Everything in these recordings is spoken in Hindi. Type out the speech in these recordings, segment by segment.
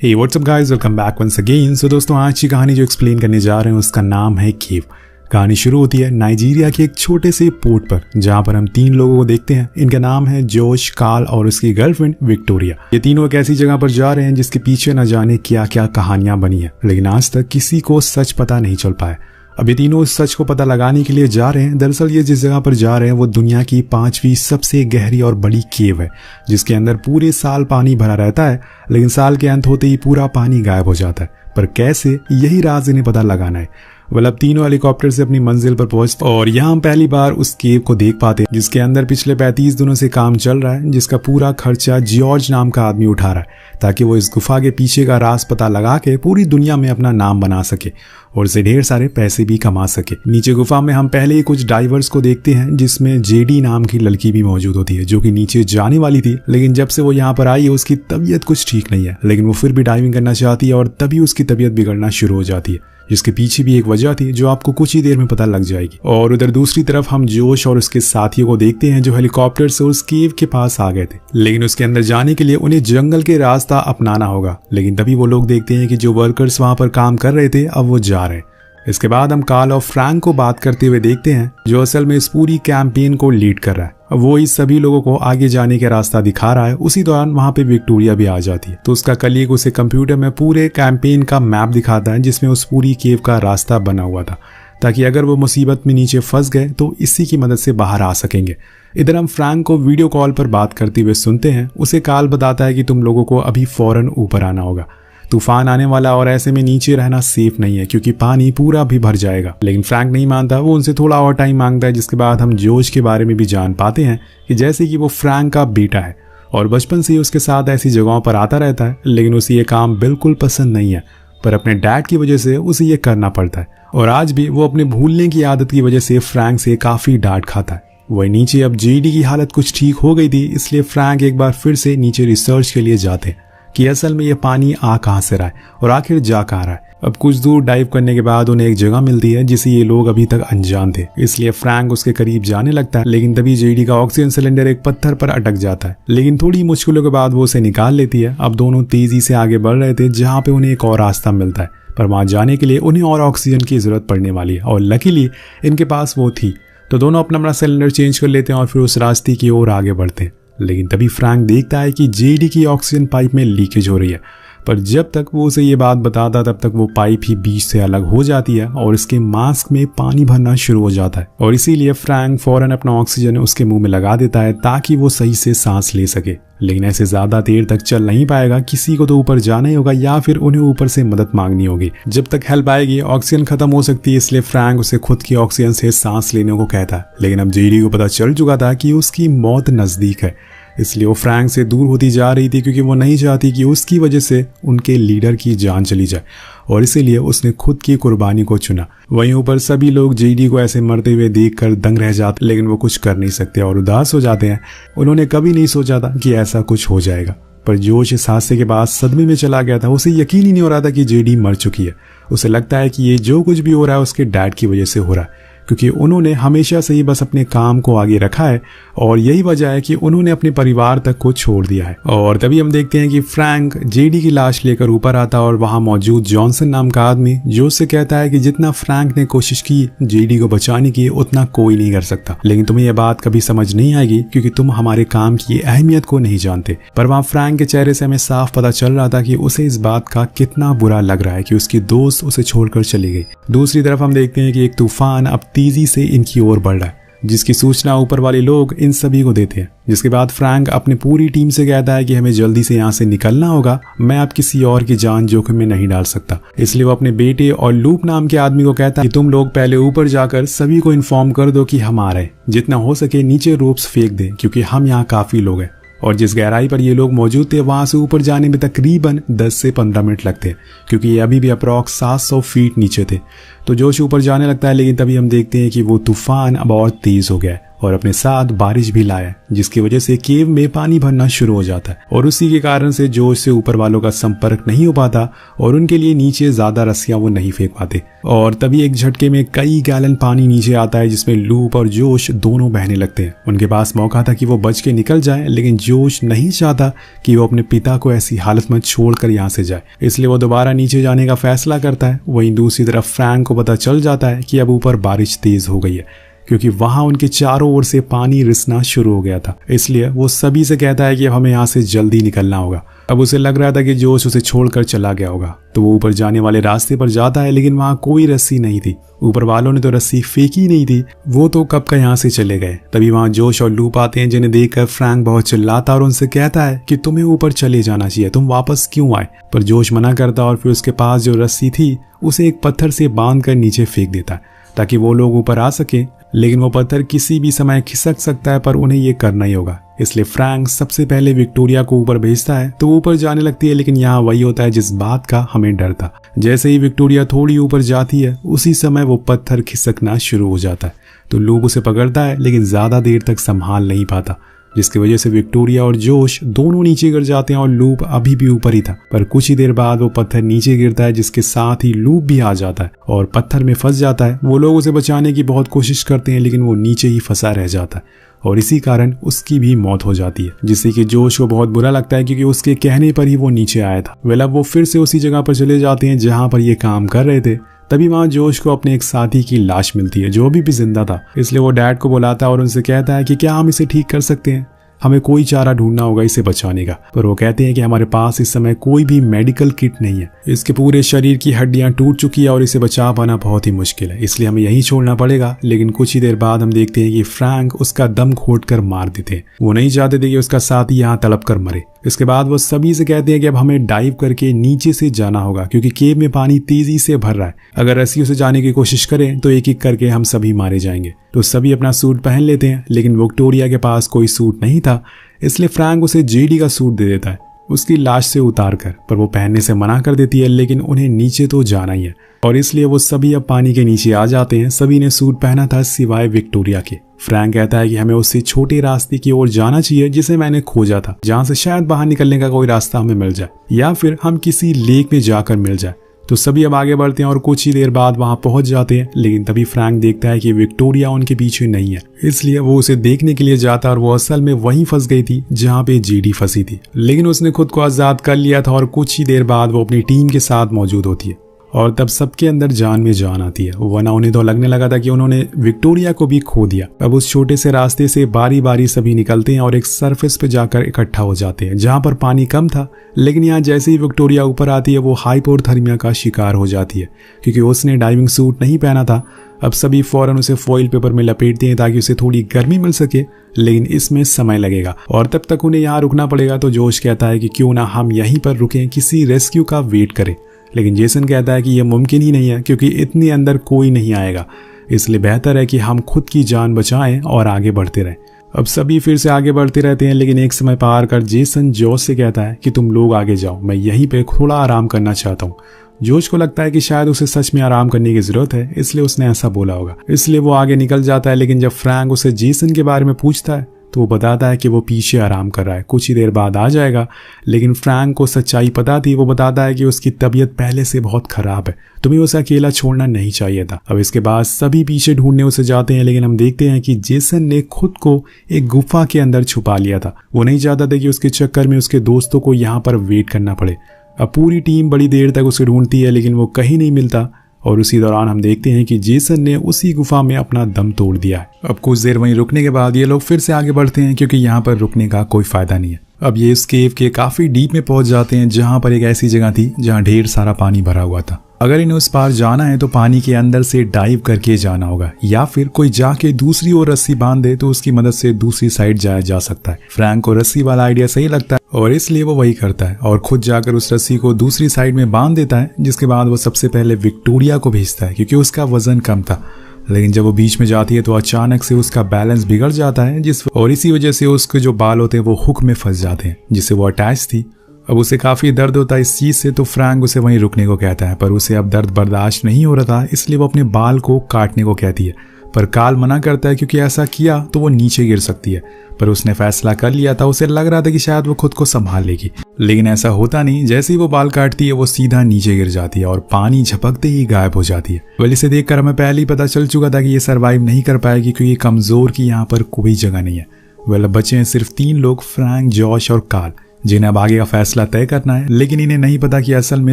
हे what's up guys, welcome back once again. So दोस्तों, आज की कहानी जो एक्सप्लेन करने जा रहे हैं उसका नाम है केव। कहानी शुरू होती है नाइजीरिया के एक छोटे से पोर्ट पर, जहां पर हम 3 लोगों को देखते हैं। इनका नाम है जोश, कार्ल और उसकी गर्लफ्रेंड विक्टोरिया। ये तीनों एक ऐसी जगह पर जा रहे हैं जिसके पीछे न जाने क्या क्या कहानियां बनी है, लेकिन आज तक किसी को सच पता नहीं चल पाया। अब ये तीनों उस सच को पता लगाने के लिए जा रहे हैं। दरअसल ये जिस जगह पर जा रहे हैं वो दुनिया की 5वीं सबसे गहरी और बड़ी केव है, जिसके अंदर पूरे साल पानी भरा रहता है, लेकिन साल के अंत होते ही पूरा पानी गायब हो जाता है। पर कैसे, यही राज इन्हें पता लगाना है। अब तीनों हेलीकॉप्टर से अपनी मंजिल पर पहुंचते और यहाँ हम पहली बार उस केव को देख पाते हैं जिसके अंदर पिछले 35 दिनों से काम चल रहा है, जिसका पूरा खर्चा जॉर्ज नाम का आदमी उठा रहा है, ताकि वो इस गुफा के पीछे का राज पता लगा के पूरी दुनिया में अपना नाम बना सके और इसे ढेर सारे पैसे भी कमा सके। नीचे गुफा में हम पहले ही कुछ डाइवर्स को देखते हैं, जिसमें जेडी नाम की लड़की भी मौजूद होती है, जो कि नीचे जाने वाली थी, लेकिन जब से वो यहाँ पर आई है उसकी तबीयत कुछ ठीक नहीं है, लेकिन वो फिर भी डाइविंग करना चाहती है और तभी उसकी तबीयत बिगड़ना शुरू हो जाती है, जिसके पीछे भी एक वजह थी जो आपको कुछ ही देर में पता लग जाएगी। और उधर दूसरी तरफ हम जोश और उसके साथियों को देखते हैं जो हेलीकॉप्टर से उस केव के पास आ गए थे, लेकिन उसके अंदर जाने के लिए उन्हें जंगल के रास्ता अपनाना होगा। लेकिन तभी वो लोग देखते हैं कि जो वर्कर्स वहां पर काम कर रहे थे अब वो जा रहे हैं। इसके बाद हम कार्ल और फ्रैंक को बात करते हुए देखते हैं, जो असल में इस पूरी कैंपेन को लीड कर रहा है। वो इस सभी लोगों को आगे जाने का रास्ता दिखा रहा है। उसी दौरान वहां पे विक्टोरिया भी आ जाती है, तो उसका कलीग उसे कंप्यूटर में पूरे कैंपेन का मैप दिखाता है, जिसमें उस पूरी केव का रास्ता बना हुआ था, ताकि अगर वो मुसीबत में नीचे फंस गए तो इसी की मदद से बाहर आ सकेंगे। इधर हम फ्रैंक को वीडियो कॉल पर बात करते हुए सुनते हैं। उसे कार्ल बताता है कि तुम लोगों को अभी फौरन ऊपर आना होगा, तूफान आने वाला और ऐसे में नीचे रहना सेफ नहीं है क्योंकि पानी पूरा भी भर जाएगा। लेकिन फ्रैंक नहीं मानता, वो उनसे थोड़ा और टाइम मांगता है। जिसके बाद हम जोश के बारे में भी जान पाते हैं कि जैसे कि वो फ्रैंक का बेटा है और बचपन से ही उसके साथ ऐसी जगहों पर आता रहता है, लेकिन उसे ये काम बिल्कुल पसंद नहीं है, पर अपने डैड की वजह से उसे ये करना पड़ता है। और आज भी वो अपने भूलने की आदत की वजह से फ्रैंक से काफी डांट खाता है। वही नीचे अब जेडी की हालत कुछ ठीक हो गई थी, इसलिए फ्रैंक एक बार फिर से नीचे रिसर्च के लिए जाते हैं कि असल में ये पानी आ कहां से रहा है और आखिर जा कहां रहा है। अब कुछ दूर डाइव करने के बाद उन्हें एक जगह मिलती है जिसे ये लोग अभी तक अनजान थे, इसलिए फ्रैंक उसके करीब जाने लगता है, लेकिन तभी जेडी का ऑक्सीजन सिलेंडर एक पत्थर पर अटक जाता है। लेकिन थोड़ी मुश्किलों के बाद वो उसे निकाल लेती है। अब दोनों तेजी से आगे बढ़ रहे थे, जहां पे उन्हें एक और रास्ता मिलता है, पर वहां जाने के लिए उन्हें और ऑक्सीजन की जरूरत पड़ने वाली है, और लकीली इनके पास वो थी। तो दोनों अपना सिलेंडर चेंज कर लेते हैं और फिर उस रास्ते की ओर आगे बढ़ते हैं। लेकिन तभी फ्रैंक देखता है कि जेडी की ऑक्सीजन पाइप में लीकेज हो रही है, पर जब तक वो उसे ये बात बताता तब तक वो पाइप ही बीच से अलग हो जाती है और इसके मास्क में पानी भरना शुरू हो जाता है। और इसीलिए फ्रैंक फौरन अपना ऑक्सीजन उसके मुंह में लगा देता है ताकि वो सही से सांस ले सके। लेकिन ऐसे ज्यादा देर तक चल नहीं पाएगा, किसी को तो ऊपर जाना ही होगा या फिर उन्हें ऊपर से मदद मांगनी होगी। जब तक हेल्प आएगी ऑक्सीजन खत्म हो सकती है, इसलिए फ्रैंक उसे खुद की ऑक्सीजन से सांस लेने को कहता है। लेकिन अब जेडी को पता चल चुका था कि उसकी मौत नजदीक है, इसलिए वो फ्रैंक से दूर होती जा रही थी, क्योंकि वो नहीं चाहती कि उसकी वजह से उनके लीडर की जान चली जाए, और इसीलिए उसने खुद की कुर्बानी को चुना। वहीं ऊपर सभी लोग जेडी को ऐसे मरते हुए देखकर दंग रह जाते, लेकिन वो कुछ कर नहीं सकते और उदास हो जाते हैं। उन्होंने कभी नहीं सोचा था कि ऐसा कुछ हो जाएगा, पर जोश इस हादसे के बाद सदमे में चला गया था। उसे यकीन ही नहीं हो रहा था कि जेडी मर चुकी है। उसे लगता है कि ये जो कुछ भी हो रहा है उसके डैड की वजह से हो रहा है, क्योंकि उन्होंने हमेशा से ही बस अपने काम को आगे रखा है, और यही वजह है कि उन्होंने अपने परिवार तक को छोड़ दिया है। और तभी हम देखते हैं कि फ्रैंक जेडी की लाश लेकर ऊपर आता और वहां मौजूद जॉनसन नाम का आदमी जो उससे कहता है कि जितना फ्रैंक ने कोशिश की जेडी को बचाने की, उतना कोई नहीं कर सकता, लेकिन तुम्हें यह बात कभी समझ नहीं आएगी क्योंकि तुम हमारे काम की अहमियत को नहीं जानते। पर वहां फ्रैंक के चेहरे से हमें साफ पता चल रहा था कि उसे इस बात का कितना बुरा लग रहा है कि उसकी दोस्त उसे छोड़कर चली गई। दूसरी तरफ हम देखते हैं कि एक तूफान अब तेजी से इनकी ओर बढ़ रहा है, जिसकी सूचना ऊपर वाले लोग इन सभी को देते हैं। जिसके बाद फ्रैंक अपनी पूरी टीम से कहता है कि हमें जल्दी से यहाँ से निकलना होगा, मैं अब किसी और की जान जोखिम में नहीं डाल सकता। इसलिए वो अपने बेटे और लूप नाम के आदमी को कहता है कि तुम लोग पहले ऊपर जाकर सभी को इन्फॉर्म कर दो कि हम आ रहे हैं, जितना हो सके नीचे रोप्स फेंक दें, क्योंकि हम यहाँ काफी लोग हैं। और जिस गहराई पर ये लोग मौजूद थे वहां से ऊपर जाने में तकरीबन 10 से 15 मिनट लगते हैं, क्योंकि ये अभी भी अप्रॉक्स 700 फीट नीचे थे। तो जोश ऊपर जाने लगता है, लेकिन तभी हम देखते हैं कि वो तूफान अब और तेज हो गया है और अपने साथ बारिश भी लाया, जिसकी वजह से केव में पानी भरना शुरू हो जाता है और उसी के कारण से जोश से ऊपर वालों का संपर्क नहीं हो पाता और उनके लिए नीचे ज्यादा रस्सियां वो नहीं फेंक पाते। और तभी एक झटके में कई गैलन पानी नीचे आता है, जिसमें लूप और जोश दोनों बहने लगते हैं। उनके पास मौका था कि वो बच के निकल जाए, लेकिन जोश नहीं चाहता कि वो अपने पिता को ऐसी हालत में छोड़कर यहाँ से जाए, इसलिए वो दोबारा नीचे जाने का फैसला करता है। वहीं दूसरी तरफ फ्रैंक को पता चल जाता है कि अब ऊपर बारिश तेज हो गई है, क्योंकि वहां उनके चारों ओर से पानी रिसना शुरू हो गया था। इसलिए वो सभी से कहता है कि अब हमें यहाँ से जल्दी निकलना होगा। अब उसे लग रहा था कि जोश उसे छोड़कर चला गया होगा, तो वो ऊपर जाने वाले रास्ते पर जाता है, लेकिन वहां कोई रस्सी नहीं थी। ऊपर वालों ने तो रस्सी फेंकी नहीं थी, वो तो कब का यहाँ से चले गए। तभी वहां जोश और लूप आते हैं, जिन्हें देखकर फ्रैंक बहुत चिल्लाता और उनसे कहता है कि तुम्हें ऊपर चले जाना चाहिए, तुम वापस क्यों आए। पर जोश मना करता और फिर उसके पास जो रस्सी थी उसे एक पत्थर से बांध कर नीचे फेंक देता है ताकि वो लोग ऊपर आ सके। लेकिन वो पत्थर किसी भी समय खिसक सकता है, पर उन्हें ये करना ही होगा। इसलिए फ्रैंक सबसे पहले विक्टोरिया को ऊपर भेजता है, तो ऊपर जाने लगती है। लेकिन यहाँ वही होता है जिस बात का हमें डर था। जैसे ही विक्टोरिया थोड़ी ऊपर जाती है, उसी समय वो पत्थर खिसकना शुरू हो जाता है। तो लूप उसे पकड़ता है, लेकिन ज्यादा देर तक संभाल नहीं पाता, जिसकी वजह से विक्टोरिया और जोश दोनों नीचे गिर जाते हैं और लूप अभी भी ऊपर ही था। पर कुछ ही देर बाद वो पत्थर नीचे गिरता है, जिसके साथ ही लूप भी आ जाता है और पत्थर में फंस जाता है। वो लोग उसे बचाने की बहुत कोशिश करते हैं, लेकिन वो नीचे ही फंसा रह जाता है और इसी कारण उसकी भी मौत हो जाती है, जिससे कि जोश को बहुत बुरा लगता है, क्योंकि उसके कहने पर ही वो नीचे आया था। अब वो फिर से उसी जगह पर चले जाते हैं जहां पर ये काम कर रहे थे। तभी वहां जोश को अपने एक साथी की लाश मिलती है, जो अभी भी जिंदा था। इसलिए वो डैड को बुलाता है और उनसे कहता है कि क्या हम इसे ठीक कर सकते हैं, हमें कोई चारा ढूंढना होगा इसे बचाने का। पर वो कहते हैं कि हमारे पास इस समय कोई भी मेडिकल किट नहीं है, इसके पूरे शरीर की हड्डियां टूट चुकी है और इसे बचा पाना बहुत ही मुश्किल है, इसलिए हमें यहीं छोड़ना पड़ेगा। लेकिन कुछ ही देर बाद हम देखते हैं कि फ्रैंक उसका दम घोट कर मार देते हैं। वो नहीं चाहते थे कि उसका साथी यहाँ तड़प कर मरे। इसके बाद वो सभी से कहते हैं कि अब हमें डाइव करके नीचे से जाना होगा, क्योंकि केव में पानी तेजी से भर रहा है। अगर रस्सियों से जाने की कोशिश करें तो एक एक करके हम सभी मारे जाएंगे। तो सभी अपना सूट पहन लेते हैं, लेकिन विक्टोरिया के पास कोई सूट नहीं था, इसलिए फ्रैंक उसे जेडी का सूट दे देता है उसकी लाश से उतार कर। पर वो पहनने से मना कर देती है, लेकिन उन्हें नीचे तो जाना ही है और इसलिए वो सभी अब पानी के नीचे आ जाते हैं। सभी ने सूट पहना था सिवाय विक्टोरिया के। फ्रैंक कहता है कि हमें उससे छोटे रास्ते की ओर जाना चाहिए जिसे मैंने खोजा था, जहां से शायद बाहर निकलने का कोई रास्ता हमें मिल जाए या फिर हम किसी लेक में जाकर मिल जाए। तो सभी अब आगे बढ़ते हैं और कुछ ही देर बाद वहां पहुंच जाते हैं। लेकिन तभी फ्रैंक देखता है कि विक्टोरिया उनके पीछे नहीं है, इसलिए वो उसे देखने के लिए जाता है और वो असल में वहीं फंस गई थी जहां पे जेडी फंसी थी। लेकिन उसने खुद को आजाद कर लिया था और कुछ ही देर बाद वो अपनी टीम के साथ मौजूद होती है और तब सबके अंदर जान में जान आती है, वरना उन्हें तो लगने लगा था कि उन्होंने विक्टोरिया को भी खो दिया। अब उस छोटे से रास्ते से बारी बारी सभी निकलते हैं और एक सरफेस पे जाकर इकट्ठा हो जाते हैं जहां पर पानी कम था। लेकिन यहाँ जैसे ही विक्टोरिया ऊपर आती है वो हाइपोथर्मिया का शिकार हो जाती है, क्योंकि उसने डाइविंग सूट नहीं पहना था। अब सभी फौरन उसे फॉइल पेपर में लपेटते हैं ताकि उसे थोड़ी गर्मी मिल सके, लेकिन इसमें समय लगेगा और तब तक उन्हें यहाँ रुकना पड़ेगा। तो जोश कहता है कि क्यों ना हम यहीं पर रुकें, किसी रेस्क्यू का वेट करें। लेकिन जेसन कहता है कि यह मुमकिन ही नहीं है, क्योंकि इतने अंदर कोई नहीं आएगा, इसलिए बेहतर है कि हम खुद की जान बचाएं और आगे बढ़ते रहें। अब सभी फिर से आगे बढ़ते रहते हैं, लेकिन एक समय पार कर जेसन जोश से कहता है कि तुम लोग आगे जाओ, मैं यहीं पे थोड़ा आराम करना चाहता हूँ। जोश को लगता है कि शायद उसे सच में आराम करने की जरूरत है, इसलिए उसने ऐसा बोला होगा, इसलिए वो आगे निकल जाता है। लेकिन जब फ्रैंक उसे जेसन के बारे में पूछता है तो वो बताता है कि वो पीछे आराम कर रहा है, कुछ ही देर बाद आ जाएगा। लेकिन फ्रैंक को सच्चाई पता थी। वो बताता है कि उसकी तबीयत पहले से बहुत खराब है, तुम्हें उसे अकेला छोड़ना नहीं चाहिए था। अब इसके बाद सभी पीछे ढूंढने उसे जाते हैं, लेकिन हम देखते हैं कि जेसन ने खुद को एक गुफा के अंदर छुपा लिया था। वो नहीं चाहता था कि उसके चक्कर में उसके दोस्तों को यहाँ पर वेट करना पड़े। अब पूरी टीम बड़ी देर तक उसे ढूंढती है, लेकिन वो कहीं नहीं मिलता और उसी दौरान हम देखते हैं कि जेसन ने उसी गुफा में अपना दम तोड़ दिया है। अब कुछ देर वहीं रुकने के बाद ये लोग फिर से आगे बढ़ते हैं, क्योंकि यहाँ पर रुकने का कोई फायदा नहीं है। अब ये इस केव के काफी डीप में पहुंच जाते हैं, जहां पर एक ऐसी जगह थी जहां ढेर सारा पानी भरा हुआ था। अगर इन्हें उस पार जाना है तो पानी के अंदर से डाइव करके जाना होगा, या फिर कोई जाके दूसरी ओर रस्सी बांध दे तो उसकी मदद से दूसरी साइड जाया जा सकता है। फ्रैंक को रस्सी वाला आइडिया सही लगता है और इसलिए वो वही करता है और खुद जाकर उस रस्सी को दूसरी साइड में बांध देता है। जिसके बाद वो सबसे पहले विक्टोरिया को भेजता है, क्योंकि उसका वजन कम था। लेकिन जब वो बीच में जाती है तो अचानक से उसका बैलेंस बिगड़ जाता है, और इसी वजह से उसके जो बाल होते हैं वो हुक में फंस जाते हैं जिससे वो अटैच थी। अब उसे काफी दर्द होता है इस चीज से, तो फ्रैंक उसे वहीं रुकने को कहता है, पर उसे अब दर्द बर्दाश्त नहीं हो रहा था, इसलिए वो अपने बाल को काटने को कहती है। पर काल मना करता है क्योंकि ऐसा किया तो वो नीचे गिर सकती है। पर उसने फैसला कर लिया था, उसे लग रहा था कि शायद वो खुद को संभाल लेगी, लेकिन ऐसा होता नहीं। जैसे ही वो बाल काटती है वो सीधा नीचे गिर जाती है और पानी झपकते ही गायब हो जाती है। वेल इसे देखकर हमें पहले ही पता चल चुका था कि ये सर्वाइव नहीं कर पाएगी क्योंकि कमजोर की यहाँ पर कोई जगह नहीं है। वेल अब बचे हैं सिर्फ 3 लोग, फ्रैंक, जॉश और काल, जिन्हें अब आगे का फैसला तय करना है। लेकिन इन्हें नहीं पता कि असल में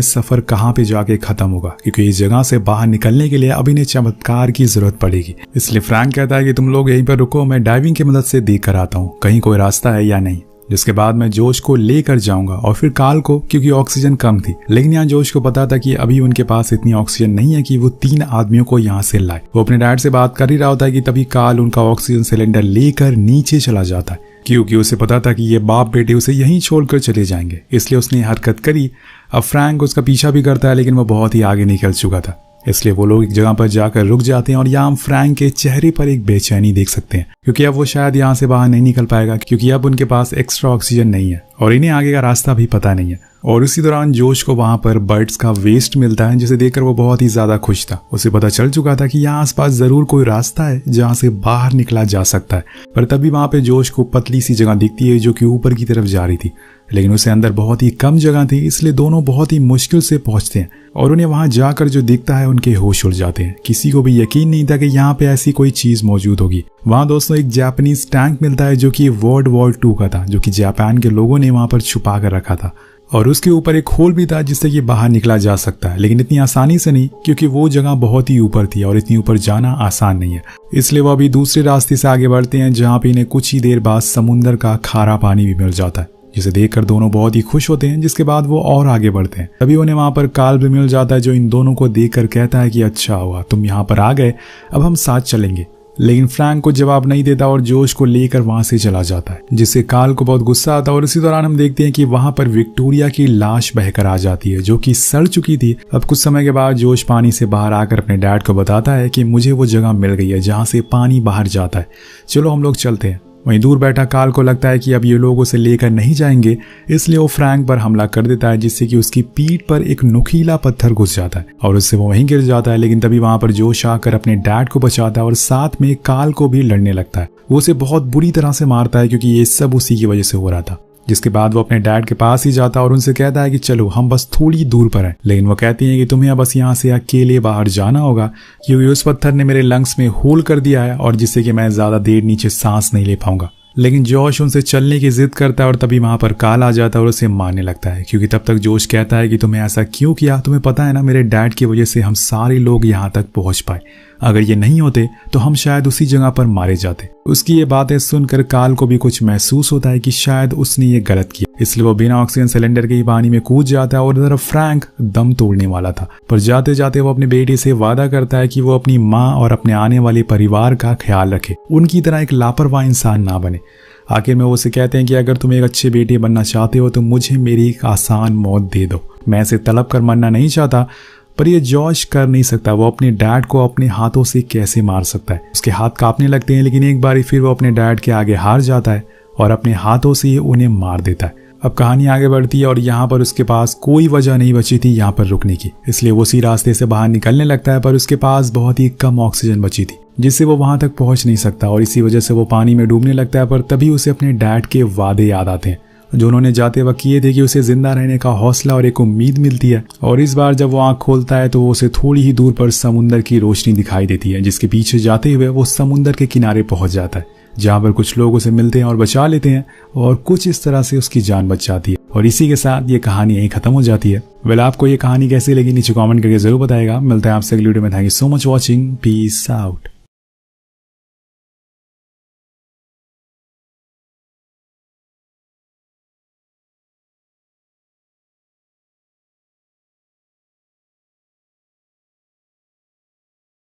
सफर कहाँ पे जाके खत्म होगा, क्योंकि इस जगह से बाहर निकलने के लिए अब इन्हें चमत्कार की जरूरत पड़ेगी। इसलिए फ्रैंक कहता है कि तुम लोग यहीं पर रुको, मैं डाइविंग की मदद से देख कर आता हूँ कहीं कोई रास्ता है या नहीं। जिसके बाद मैं जोश को लेकर जाऊंगा और फिर काल को, क्योंकि ऑक्सीजन कम थी। लेकिन यहाँ जोश को पता था कि अभी उनके पास इतनी ऑक्सीजन नहीं है कि वो 3 आदमियों को यहाँ से लाए। वो अपने डैड से बात कर ही रहा होता है कि तभी काल उनका ऑक्सीजन सिलेंडर लेकर नीचे चला जाता है, क्योंकि उसे पता था कि ये बाप बेटे उसे यहीं छोड़कर चले जाएंगे, इसलिए उसने हरकत करी। अब फ्रैंक उसका पीछा भी करता है, लेकिन वो बहुत ही आगे निकल चुका था। इसलिए वो लोग एक जगह पर जाकर रुक जाते हैं और यहाँ हम फ्रैंक के चेहरे पर एक बेचैनी देख सकते हैं, क्योंकि अब वो शायद यहाँ से बाहर नहीं निकल पाएगा, क्योंकि अब उनके पास एक्स्ट्रा ऑक्सीजन नहीं है और इन्हें आगे का रास्ता भी पता नहीं है। और उसी दौरान जोश को वहां पर बर्ड्स का वेस्ट मिलता है, जिसे देखकर वो बहुत ही ज्यादा खुश था। उसे पता चल चुका था कि यहाँ आसपास जरूर कोई रास्ता है जहाँ से बाहर निकला जा सकता है। पर तभी वहां पे जोश को पतली सी जगह दिखती है जो कि ऊपर की तरफ जा रही थी, लेकिन उसे अंदर बहुत ही कम जगह थी, इसलिए दोनों बहुत ही मुश्किल से पहुंचते हैं और उन्हें वहां जाकर जो दिखता है उनके होश उड़ जाते हैं। किसी को भी यकीन नहीं था कि यहाँ पे ऐसी कोई चीज मौजूद होगी। वहां दोस्तों एक जापानीज टैंक मिलता है जो कि वर्ल्ड वॉर 2 का था, जो कि जापान के लोगों ने वहां पर छुपा कर रखा था और उसके ऊपर एक होल भी था जिससे कि बाहर निकला जा सकता है, लेकिन इतनी आसानी से नहीं, क्योंकि वो जगह बहुत ही ऊपर थी और इतनी ऊपर जाना आसान नहीं है। इसलिए वो अभी दूसरे रास्ते से आगे बढ़ते हैं, जहाँ पे इन्हें कुछ ही देर बाद समुद्र का खारा पानी भी मिल जाता है, जिसे देखकर दोनों बहुत ही खुश होते हैं। जिसके बाद वो और आगे बढ़ते हैं, तभी उन्हें वहां पर काल भी मिल जाता है, जो इन दोनों को देखकर कहता है कि अच्छा हुआ तुम यहाँ पर आ गए, अब हम साथ चलेंगे। लेकिन फ्रैंक को जवाब नहीं देता और जोश को लेकर वहां से चला जाता है, जिससे काल को बहुत गुस्सा आता है। और इसी दौरान हम देखते हैं कि वहां पर विक्टोरिया की लाश बहकर आ जाती है, जो कि सड़ चुकी थी। अब कुछ समय के बाद जोश पानी से बाहर आकर अपने डैड को बताता है कि मुझे वो जगह मिल गई है जहां से पानी बाहर जाता है, चलो हम लोग चलते हैं। वहीं दूर बैठा काल को लगता है कि अब ये लोग उसे लेकर नहीं जाएंगे, इसलिए वो फ्रैंक पर हमला कर देता है, जिससे कि उसकी पीठ पर एक नुकीला पत्थर घुस जाता है और उससे वो वहीं गिर जाता है। लेकिन तभी वहां पर जोश आकर अपने डैड को बचाता है और साथ में काल को भी लड़ने लगता है। वो उसे बहुत बुरी तरह से मारता है, क्योंकि ये सब उसी की वजह से हो रहा था। जिसके बाद वो अपने डैड के पास ही जाता है और उनसे कहता है कि चलो हम बस थोड़ी दूर पर हैं। लेकिन वो कहती हैं कि तुम्हें बस यहाँ से अकेले बाहर जाना होगा, क्योंकि उस पत्थर ने मेरे लंग्स में होल कर दिया है और जिससे कि मैं ज्यादा देर नीचे सांस नहीं ले पाऊंगा। लेकिन जोश उनसे चलने की जिद करता है और तभी वहां पर काल आ जाता है और उसे मारने लगता है, क्योंकि तब तक जोश कहता है कि तुम्हें ऐसा क्यों किया, तुम्हें पता है ना मेरे डैड की वजह से हम सारे लोग यहाँ तक पहुंच पाए, अगर ये नहीं होते तो हम शायद उसी जगह पर मारे जाते। उसकी ये बातें सुनकर काल को भी कुछ महसूस होता है कि शायद उसने ये गलत किया, इसलिए वो बिना ऑक्सीजन सिलेंडर के ही पानी में कूद जाता है। और इधर फ्रैंक दम तोड़ने वाला था, पर जाते जाते वो अपने बेटे से वादा करता है कि वो अपनी माँ और अपने आने वाले परिवार का ख्याल रखे, उनकी तरह एक लापरवाह इंसान ना बने। आखिर में वो उसे कहते हैं कि अगर तुम एक अच्छे बेटे बनना चाहते हो तो मुझे मेरी एक आसान मौत दे दो, मैं इसे तलब कर मरना नहीं चाहता। पर ये जॉश कर नहीं सकता, वो अपने डैड को अपने हाथों से कैसे मार सकता है। उसके हाथ कांपने लगते हैं, लेकिन एक बार फिर वो अपने डैड के आगे हार जाता है और अपने हाथों से उन्हें मार देता है। अब कहानी आगे बढ़ती है और यहाँ पर उसके पास कोई वजह नहीं बची थी यहाँ पर रुकने की, इसलिए वो उसी रास्ते से बाहर निकलने लगता है। पर उसके पास बहुत ही कम ऑक्सीजन बची थी, जिससे वो वहां तक पहुंच नहीं सकता और इसी वजह से वो पानी में डूबने लगता है। पर तभी उसे अपने डैड के वादे याद आते हैं जो उन्होंने जाते वक्त किए थे, कि उसे जिंदा रहने का हौसला और एक उम्मीद मिलती है। और इस बार जब वो आंख खोलता है तो वो उसे थोड़ी ही दूर पर समुंदर की रोशनी दिखाई देती है, जिसके पीछे जाते हुए वो समुंदर के किनारे पहुंच जाता है, जहां पर कुछ लोग उसे मिलते हैं और बचा लेते हैं और कुछ इस तरह से उसकी जान बच जाती है। और इसी के साथ ये कहानी यहीं खत्म हो जाती है। वेल आपको ये कहानी कैसी लगी नीचे कमेंट करके जरूर बताएगा। मिलता है आपसे अगली वीडियो में। Thank you so much watching, peace out.